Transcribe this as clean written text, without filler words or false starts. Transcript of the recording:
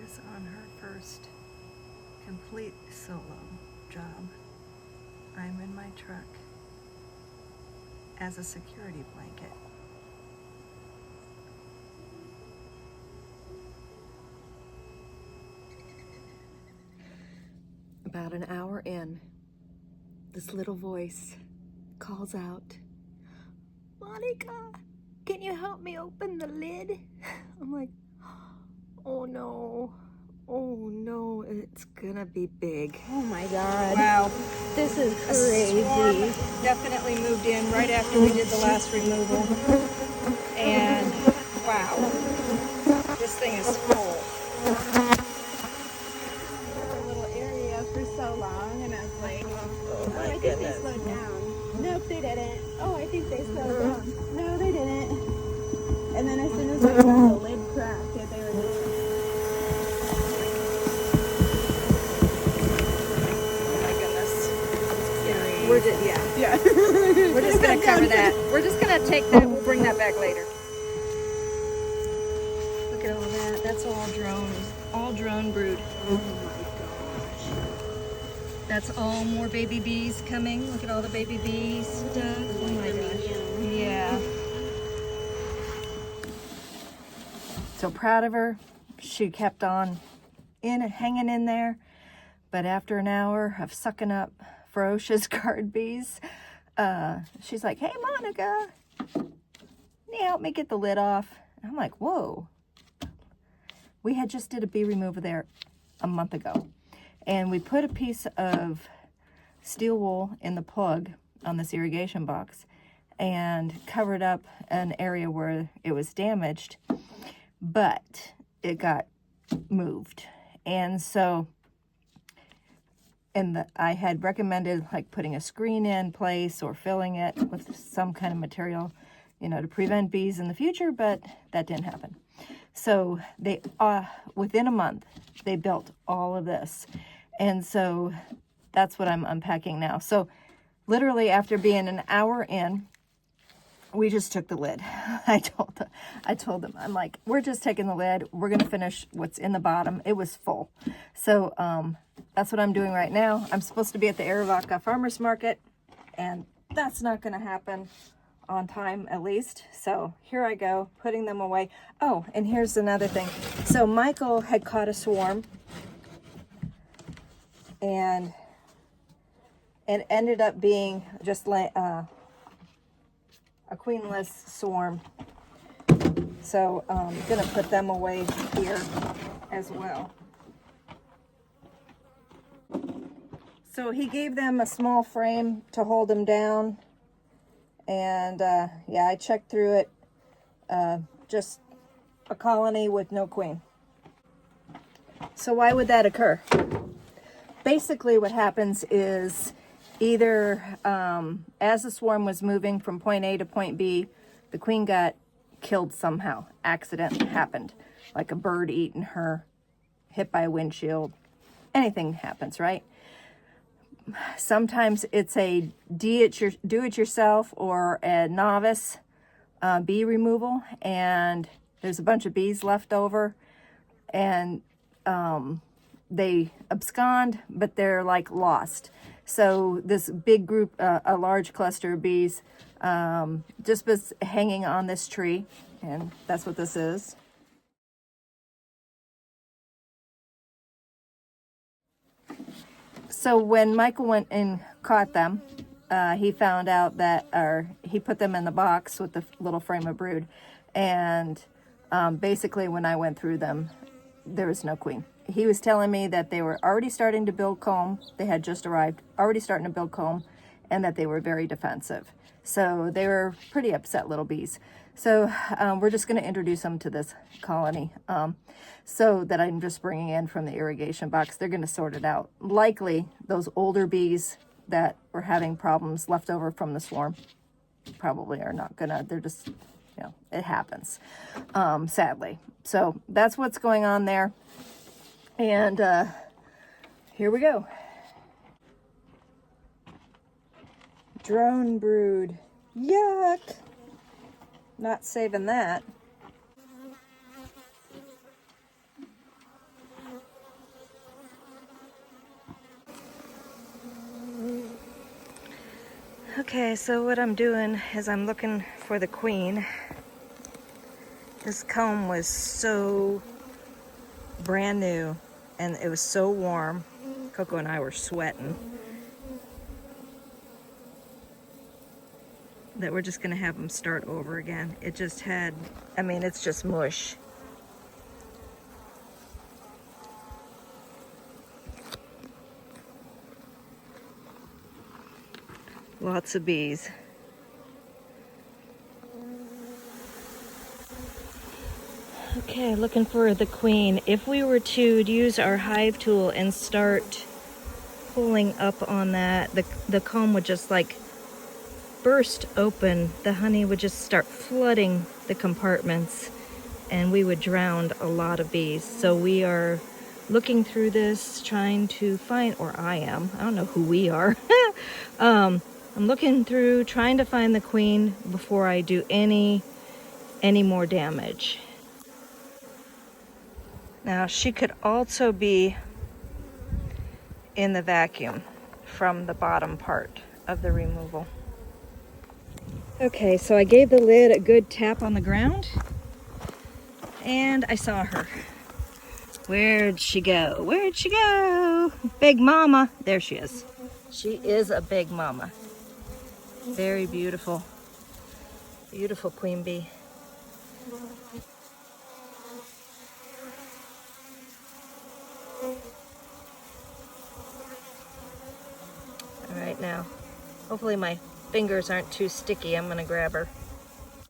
is on her first complete solo job. I'm in my truck as a security blanket. About an hour in, this little voice calls out, "Monica, can you help me open the lid?" I'm like, oh no, it's gonna be big. Oh my God. Wow. This is crazy. Swarm definitely moved in right after we did the last removal. And wow, this thing is full. A little area for so long, and I was like, oh my I think goodness. they slowed down. Nope, they didn't. Oh, I think they slowed down. No, they didn't. And then as soon as I got the lid cracked, they were just... Oh my goodness. Yeah. We're just, Yeah. we're just gonna cover that. We're just gonna take that, we'll bring that back later. Look at all that, that's all drone brood. Oh my gosh. That's all more baby bees coming. Look at all the baby bees stuff. Oh my gosh. Yeah. So proud of her. She kept on hanging in there. But after an hour of sucking up ferocious guard bees, she's like, "Hey, Monica, can you help me get the lid off?" And I'm like, whoa. We had just did a bee removal there a month ago. And we put a piece of steel wool in the plug on this irrigation box and covered up an area where it was damaged, but it got moved. And so, I had recommended like putting a screen in place or filling it with some kind of material, you know, to prevent bees in the future, but that didn't happen. So they, within a month, they built all of this. And so that's what I'm unpacking now. So literally after being an hour in, we just took the lid. I told them, I'm like, we're just taking the lid. We're going to finish what's in the bottom. It was full. So that's what I'm doing right now. I'm supposed to be at the Irrigation Farmers Market, and that's not going to happen on time at least. So here I go, putting them away. Oh, and here's another thing. So Michael had caught a swarm, and it ended up being just like a queenless swarm. So I'm gonna put them away here as well. So he gave them a small frame to hold them down. And yeah, I checked through it. Just a colony with no queen. So why would that occur? Basically what happens is either as the swarm was moving from point A to point B, the queen got killed somehow. Accident happened, like a bird eating her, hit by a windshield. Anything happens, right? Sometimes it's a do-it-yourself or a novice bee removal, and there's a bunch of bees left over, and they abscond, but they're like lost. So this big group, a large cluster of bees, just was hanging on this tree, and that's what this is. So when Michael went and caught them, he found out that, or he put them in the box with the little frame of brood, and basically when I went through them, there was no queen. He was telling me that they were already starting to build comb. They had just arrived, already starting to build comb, and that they were very defensive. So they were pretty upset little bees. So we're just going to introduce them to this colony. So that I'm just bringing in from the irrigation box. They're going to sort it out. Likely those older bees that were having problems left over from the swarm probably are not gonna, they're just, you know, it happens, sadly. So that's what's going on there. And here we go. Drone brood. Yuck. Not saving that. Okay, so what I'm doing is I'm looking for the queen. This comb was so brand new and it was so warm. KoKo and I were sweating that we're just gonna have them start over again. It just had, I mean, it's just mush. Lots of bees. Okay, looking for the queen. If we were to use our hive tool and start pulling up on that, the comb would just like burst open. The honey would just start flooding the compartments and we would drown a lot of bees. So we are looking through this, trying to find, or I don't know who we are. I'm looking through, trying to find the queen before I do any more damage. Now she could also be in the vacuum from the bottom part of the removal. Okay, so I gave the lid a good tap on the ground and I saw her. Where'd she go? Where'd she go? Big mama. There she is. She is a big mama. Very beautiful. Beautiful queen bee. All right, now, hopefully my fingers aren't too sticky. I'm gonna grab her.